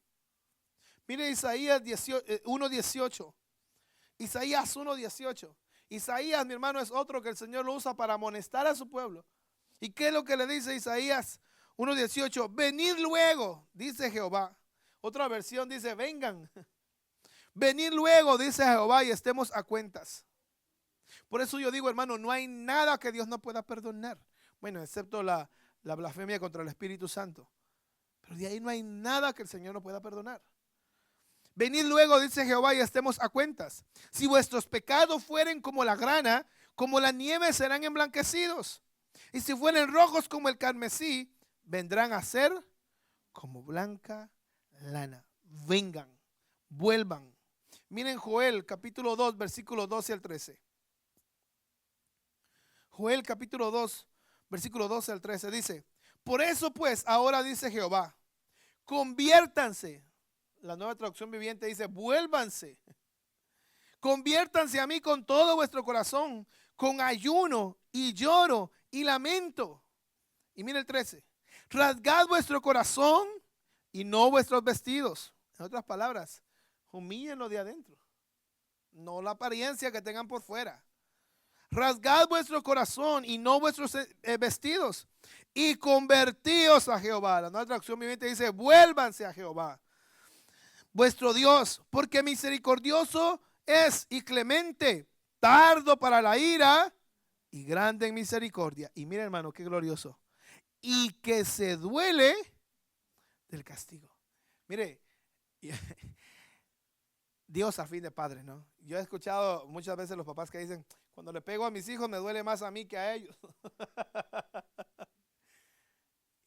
Mire Isaías 1:18. Isaías 1:18. Isaías, mi hermano, es otro que el Señor lo usa para amonestar a su pueblo. ¿Y qué es lo que le dice Isaías 1:18? Venid luego, dice Jehová. Otra versión dice, vengan. Venid luego, dice Jehová, y estemos a cuentas. Por eso yo digo, hermano, no hay nada que Dios no pueda perdonar. Bueno, excepto la blasfemia contra el Espíritu Santo. Pero de ahí no hay nada que el Señor no pueda perdonar. Venid luego, dice Jehová, y estemos a cuentas. Si vuestros pecados fueren como la grana, como la nieve serán emblanquecidos. Y si fueren rojos como el carmesí, vendrán a ser como blanca lana. Vengan, vuelvan. Miren Joel capítulo 2, versículos 12 al 13. Joel capítulo 2, versículo 12 al 13 dice: por eso pues, ahora dice Jehová, conviértanse. La Nueva Traducción Viviente dice, vuélvanse. Conviértanse a mí con todo vuestro corazón, con ayuno y lloro y lamento. Y mira el 13. Rasgad vuestro corazón y no vuestros vestidos. En otras palabras, humíllenlo de adentro, no la apariencia que tengan por fuera. Rasgad vuestro corazón y no vuestros vestidos, y convertíos a Jehová. La Nueva Traducción Viviente dice, vuélvanse a Jehová vuestro Dios, porque misericordioso es y clemente, tardo para la ira y grande en misericordia. Y mira, hermano, qué glorioso. Y que se duele del castigo. Mire, Dios a fin de padre, ¿no? Yo he escuchado muchas veces los papás que dicen, cuando le pego a mis hijos me duele más a mí que a ellos.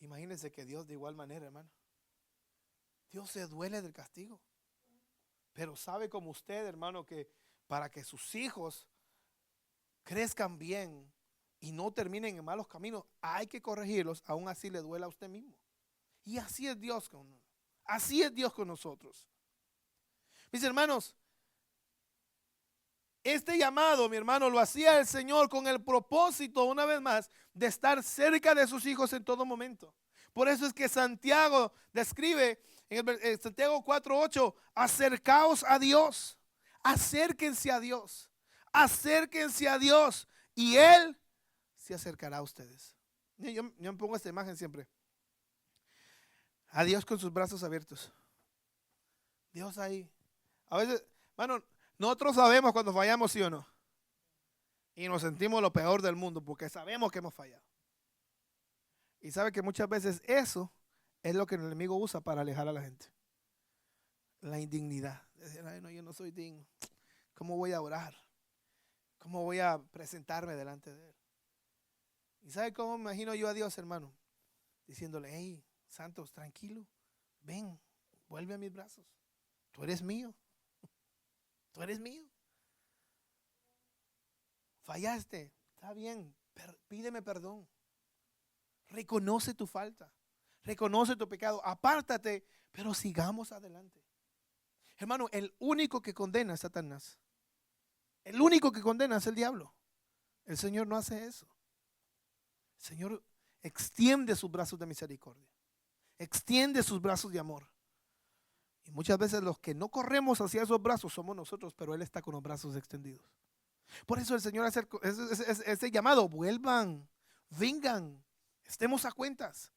Imagínense que Dios de igual manera, hermano. Dios se duele del castigo. Pero sabe como usted, hermano, que para que sus hijos crezcan bien y no terminen en malos caminos, hay que corregirlos, aún así le duela a usted mismo. Y así es Dios así es Dios con nosotros. Mis hermanos, este llamado, mi hermano, lo hacía el Señor con el propósito, una vez más, de estar cerca de sus hijos en todo momento. Por eso es que Santiago describe en Santiago 4:8, acercaos a Dios, acérquense a Dios, acérquense a Dios y Él se acercará a ustedes. Yo me pongo esta imagen siempre. A Dios con sus brazos abiertos. Dios ahí. A veces, hermano, nosotros sabemos cuando fallamos, ¿sí o no? Y nos sentimos lo peor del mundo porque sabemos que hemos fallado. Y sabe que muchas veces eso es lo que el enemigo usa para alejar a la gente. La indignidad. Decir, ay, no, yo no soy digno. ¿Cómo voy a orar? ¿Cómo voy a presentarme delante de Él? ¿Y sabe cómo me imagino yo a Dios, hermano? Diciéndole, hey, Santos, tranquilo. Ven, vuelve a mis brazos. Tú eres mío. Tú eres mío. Fallaste. Está bien. Pídeme perdón. Reconoce tu falta. Reconoce tu pecado. Apártate, pero sigamos adelante. Hermano, el único que condena es Satanás. El único que condena es el diablo. El Señor no hace eso. El Señor extiende sus brazos de misericordia. Extiende sus brazos de amor. Y muchas veces los que no corremos hacia esos brazos somos nosotros, pero Él está con los brazos extendidos. Por eso el Señor hace ese llamado: vuelvan, vengan, estemos a cuentas.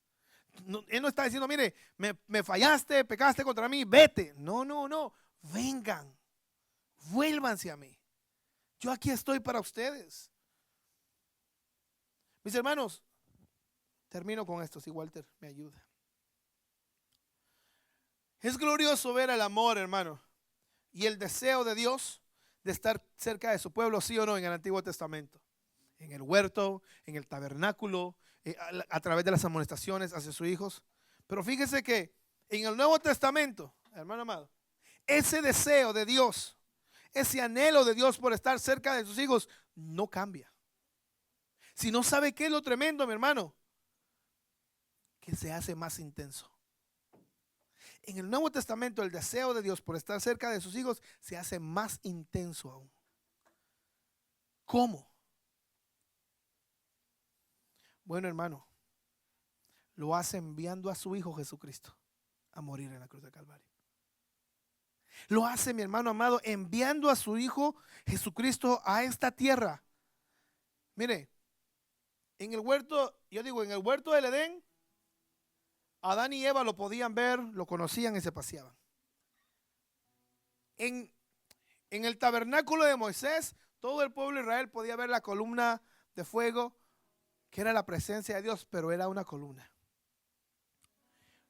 Él no está diciendo: mire, me fallaste, pecaste contra mí, vete. No, no, no, vengan, vuélvanse a mí. Yo aquí estoy para ustedes. Mis hermanos, termino con esto, si Walter me ayuda. Es glorioso ver el amor, hermano, y el deseo de Dios de estar cerca de su pueblo, sí o no, en el Antiguo Testamento. En el huerto, en el tabernáculo, a través de las amonestaciones hacia sus hijos. Pero fíjese que en el Nuevo Testamento, hermano amado, ese deseo de Dios, ese anhelo de Dios por estar cerca de sus hijos, no cambia. Si no sabe qué es lo tremendo, mi hermano, que se hace más intenso. En el Nuevo Testamento el deseo de Dios por estar cerca de sus hijos se hace más intenso aún. ¿Cómo? Bueno, hermano, lo hace enviando a su Hijo Jesucristo a morir en la cruz de Calvario. Lo hace, mi hermano amado, enviando a su Hijo Jesucristo a esta tierra. Mire, en el huerto, en el huerto del Edén, Adán y Eva lo podían ver, lo conocían y se paseaban. En el tabernáculo de Moisés, todo el pueblo de Israel podía ver la columna de fuego, que era la presencia de Dios, pero era una columna.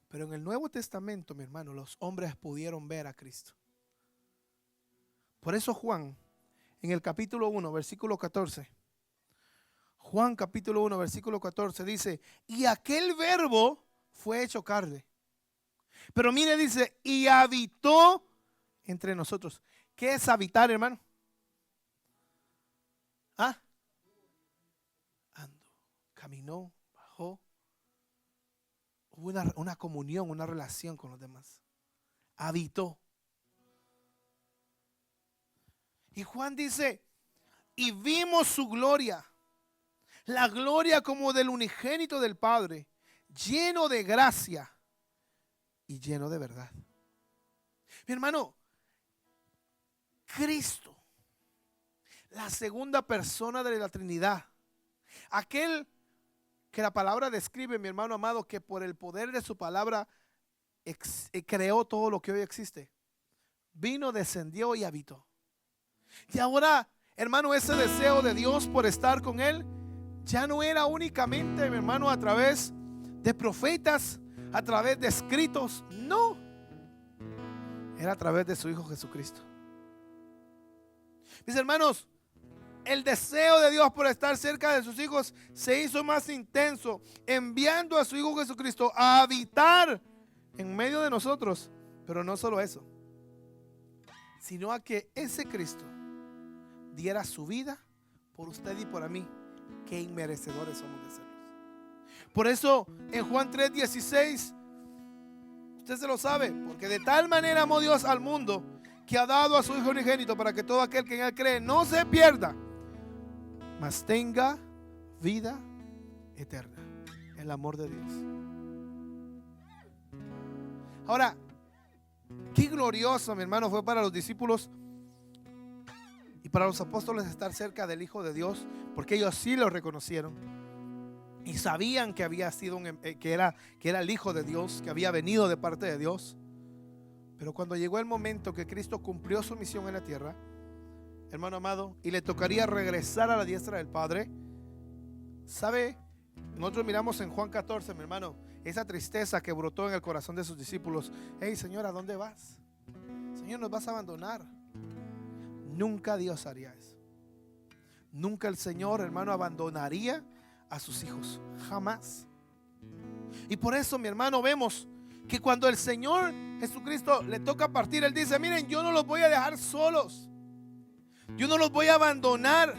Pero en el Nuevo Testamento, mi hermano, los hombres pudieron ver a Cristo. Por eso Juan, en el capítulo 1, versículo 14, Juan capítulo 1, versículo 14 dice: y aquel verbo fue hecho carne. Pero mire, dice: y habitó entre nosotros. ¿Qué es habitar, hermano? ¿Ah? Andó, caminó, bajó. Hubo una comunión, una relación con los demás. Habitó. Y Juan dice: y vimos su gloria, la gloria como del unigénito del Padre, lleno de gracia y lleno de verdad. Mi hermano, Cristo, la segunda persona de la Trinidad, aquel que la palabra describe, mi hermano amado, que por el poder de su palabra creó todo lo que hoy existe, vino, descendió y habitó. Y ahora, hermano, ese deseo de Dios por estar con él ya no era únicamente, mi hermano, a través de profetas, a través de escritos. No, era a través de su Hijo Jesucristo. Mis hermanos, el deseo de Dios por estar cerca de sus hijos se hizo más intenso, enviando a su Hijo Jesucristo a habitar en medio de nosotros. Pero no solo eso, sino a que ese Cristo diera su vida por usted y por mí, que inmerecedores somos de serlos. Por eso en Juan 3:16, usted se lo sabe: porque de tal manera amó Dios al mundo, que ha dado a su Hijo unigénito, para que todo aquel que en él cree no se pierda, mas tenga vida eterna. El amor de Dios. Ahora, qué glorioso, mi hermano, fue para los discípulos y para los apóstoles estar cerca del Hijo de Dios, porque ellos sí lo reconocieron y sabían que había sido que era el Hijo de Dios, que había venido de parte de Dios. Pero cuando llegó el momento que Cristo cumplió su misión en la tierra, hermano amado, y le tocaría regresar a la diestra del Padre, ¿sabe? Nosotros miramos en Juan 14, mi hermano, esa tristeza que brotó en el corazón de sus discípulos. Hey, Señor, ¿a dónde vas? Señor, ¿nos vas a abandonar? Nunca Dios haría eso. Nunca el Señor, hermano, abandonaría a sus hijos. Jamás. Y por eso, mi hermano, vemos que cuando el Señor Jesucristo le toca partir, Él dice: miren, yo no los voy a dejar solos, yo no los voy a abandonar,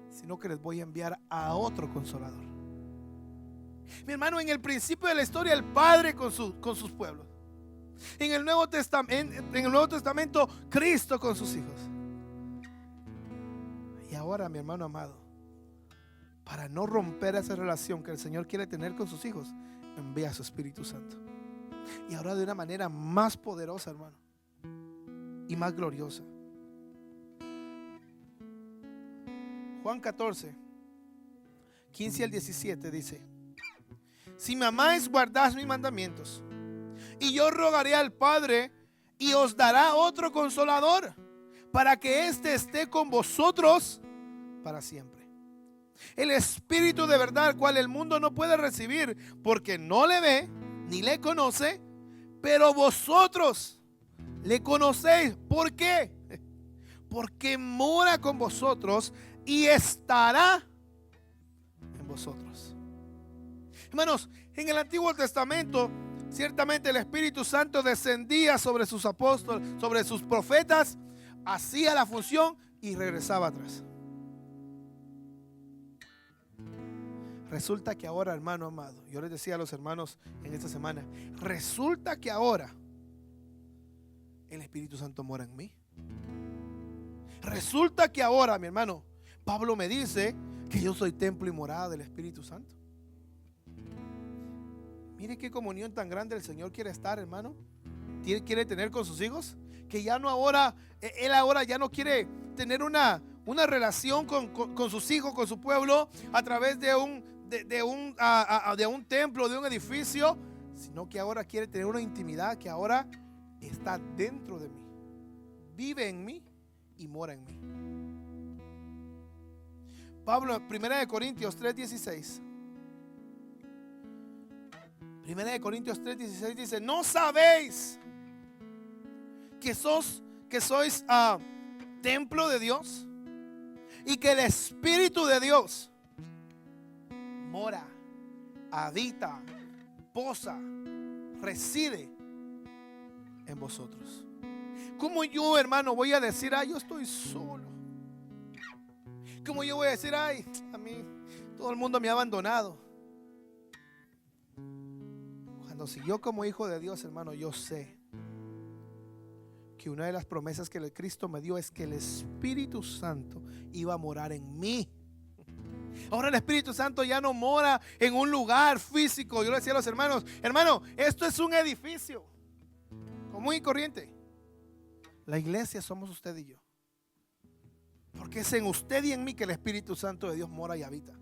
sino que les voy a enviar a otro consolador. Mi hermano, en el principio de la historia, el Padre con sus pueblos. En el Nuevo Testamento, Cristo con sus hijos. Y ahora, mi hermano amado, para no romper esa relación que el Señor quiere tener con sus hijos, envía a su Espíritu Santo. Y ahora de una manera más poderosa, hermano, y más gloriosa. Juan 14, 15 al 17 dice: si me amáis, guardad mis mandamientos. Y yo rogaré al Padre, y os dará otro consolador, para que éste esté con vosotros para siempre. El Espíritu de verdad, el cual el mundo no puede recibir, porque no le ve ni le conoce, pero vosotros le conocéis. ¿Por qué? Porque mora con vosotros y estará en vosotros. Hermanos, en el Antiguo Testamento, ciertamente el Espíritu Santo descendía sobre sus apóstoles, sobre sus profetas, hacía la función y regresaba atrás. Resulta que ahora, hermano amado, yo les decía a los hermanos en esta semana, resulta que ahora el Espíritu Santo mora en mí. Resulta que ahora, mi hermano, Pablo me dice que yo soy templo y morada del Espíritu Santo. Mire qué comunión tan grande el Señor quiere estar, hermano. Quiere tener con sus hijos. Que ya no ahora, Él ahora ya no quiere tener una relación con sus hijos, con su pueblo, a través de un templo, de un edificio, sino que ahora quiere tener una intimidad que ahora está dentro de mí, vive en mí y mora en mí. Pablo, 1 Corintios 3:16. 1 Corintios 3:16 dice: ¿no sabéis que sois templo de Dios y que el Espíritu de Dios mora, habita, posa, reside en vosotros? ¿Cómo yo, hermano, voy a decir, yo estoy solo? ¿Cómo yo voy a decir, a mí todo el mundo me ha abandonado? Cuando si yo como hijo de Dios, hermano, yo sé que una de las promesas que el Cristo me dio es que el Espíritu Santo iba a morar en mí. Ahora el Espíritu Santo ya no mora en un lugar físico. Yo le decía a los hermanos, hermano, esto es un edificio común y corriente. La iglesia somos usted y yo, porque es en usted y en mí que el Espíritu Santo de Dios mora y habita.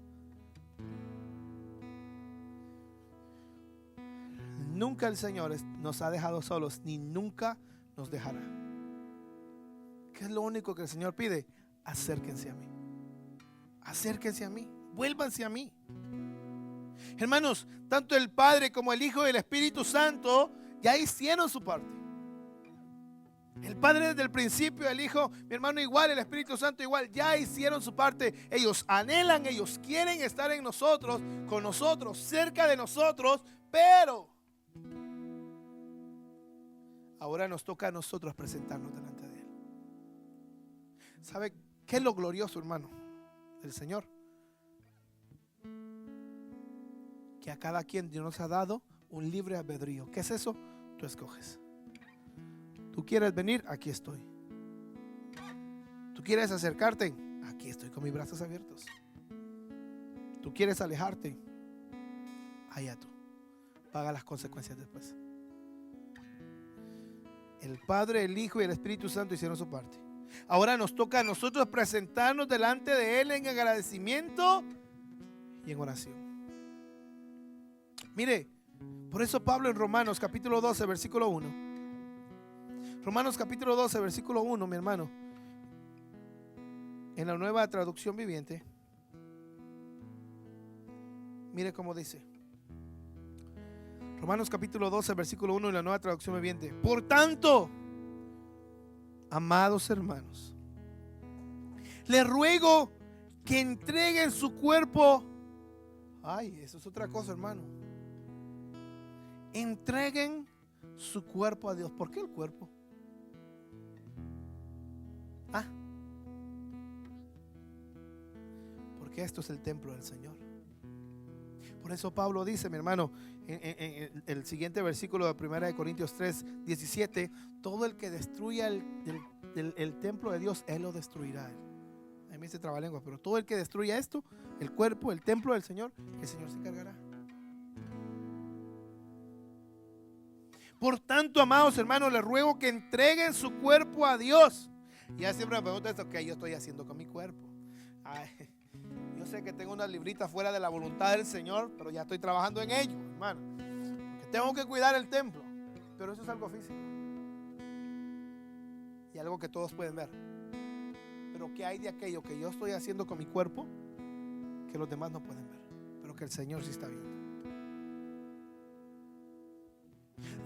Nunca el Señor nos ha dejado solos, ni nunca nos dejará. ¿Qué es lo único que el Señor pide? Acérquense a mí. Acérquense a mí. Vuélvanse a mí. Hermanos, tanto el Padre como el Hijo y el Espíritu Santo ya hicieron su parte. El Padre desde el principio, el Hijo, mi hermano, igual, el Espíritu Santo igual, ya hicieron su parte. Ellos anhelan, ellos quieren estar en nosotros, con nosotros, cerca de nosotros, pero ahora nos toca a nosotros presentarnos delante de Él. ¿Sabe qué es lo glorioso, hermano, del Señor? Que a cada quien Dios nos ha dado un libre albedrío. ¿Qué es eso? Tú escoges. ¿Tú quieres venir? Aquí estoy. ¿Tú quieres acercarte? Aquí estoy con mis brazos abiertos. ¿Tú quieres alejarte? Allá tú. Paga las consecuencias después. El Padre, el Hijo y el Espíritu Santo hicieron su parte. Ahora nos toca a nosotros presentarnos delante de Él en agradecimiento y en oración. Mire, por eso Pablo en Romanos capítulo 12, versículo 1. Romanos capítulo 12, versículo 1, mi hermano. En la Nueva Traducción Viviente. Mire cómo dice. Romanos capítulo 12, versículo 1 en la Nueva Traducción Viviente. Por tanto, amados hermanos, les ruego que entreguen su cuerpo. Eso es otra cosa, hermano. Entreguen su cuerpo a Dios. ¿Por qué el cuerpo? Porque esto es el templo del Señor. Por eso Pablo dice, mi hermano, en el siguiente versículo de 1 Corintios 3, 17, todo el que destruya el templo de Dios, Él lo destruirá. A mí me dice trabalengua, pero todo el que destruya esto, el cuerpo, el templo del Señor, el Señor se encargará. Por tanto, amados hermanos, les ruego que entreguen su cuerpo a Dios. Y ya siempre me preguntan esto, ¿qué yo estoy haciendo con mi cuerpo? Ay, yo sé que tengo unas libritas fuera de la voluntad del Señor, pero ya estoy trabajando en ello, hermano. Porque tengo que cuidar el templo. Pero eso es algo físico. Y algo que todos pueden ver. Pero ¿qué hay de aquello que yo estoy haciendo con mi cuerpo que los demás no pueden ver, pero que el Señor sí está viendo?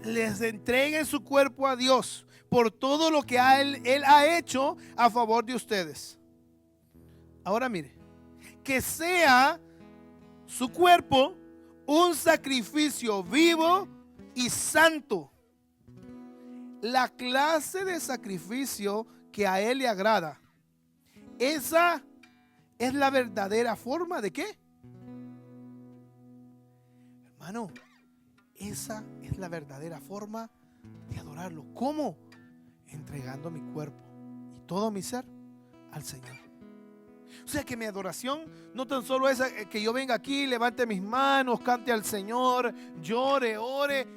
Les entreguen su cuerpo a Dios por todo lo que Él ha hecho a favor de ustedes. Ahora mire, que sea su cuerpo un sacrificio vivo y santo. La clase de sacrificio que a Él le agrada. Esa es la verdadera forma de ¿qué? Hermano, esa es la verdadera forma de adorarlo. ¿Cómo? Entregando mi cuerpo y todo mi ser al Señor. O sea que mi adoración no tan solo es que yo venga aquí, levante mis manos, cante al Señor, llore, ore.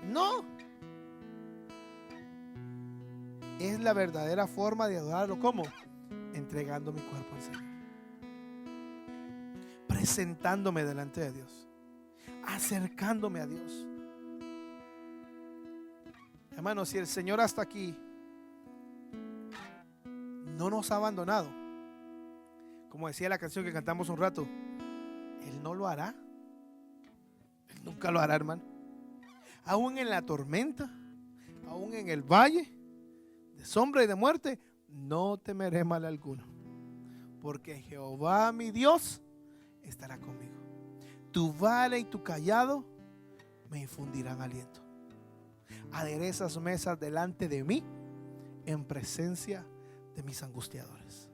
No. Es la verdadera forma de adorarlo. ¿Cómo? Entregando mi cuerpo al Señor. Presentándome delante de Dios. Acercándome a Dios. Hermanos, si el Señor hasta aquí no nos ha abandonado, como decía la canción que cantamos un rato, Él no lo hará. Él nunca lo hará, hermano. Aún en la tormenta, aún en el valle de sombra y de muerte, no temeré mal alguno, porque Jehová mi Dios estará conmigo. Tu vara y tu cayado me infundirán aliento. Aderezas mesas delante de mí en presencia de mis angustiadores.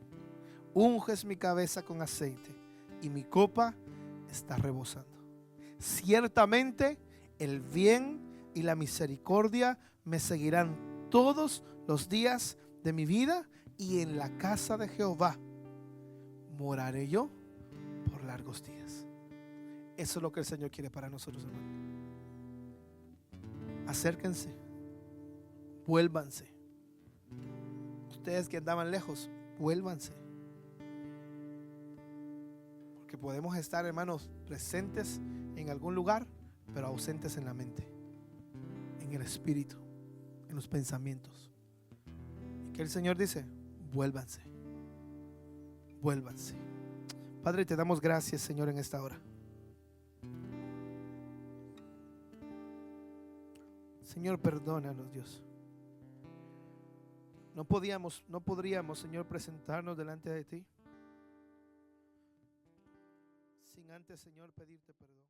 Unges mi cabeza con aceite y mi copa está rebosando. Ciertamente el bien y la misericordia me seguirán todos los días de mi vida, y en la casa de Jehová moraré yo por largos días. Eso es lo que el Señor quiere para nosotros, hermanos. Acérquense, vuélvanse. Ustedes que andaban lejos, vuélvanse. Porque podemos estar, hermanos, presentes en algún lugar, pero ausentes en la mente, en el espíritu, en los pensamientos. Y que el Señor dice: vuélvanse, vuélvanse. Padre, te damos gracias, Señor, en esta hora. Señor, perdónanos, Dios. No podríamos, Señor, presentarnos delante de ti sin antes, Señor, pedirte perdón.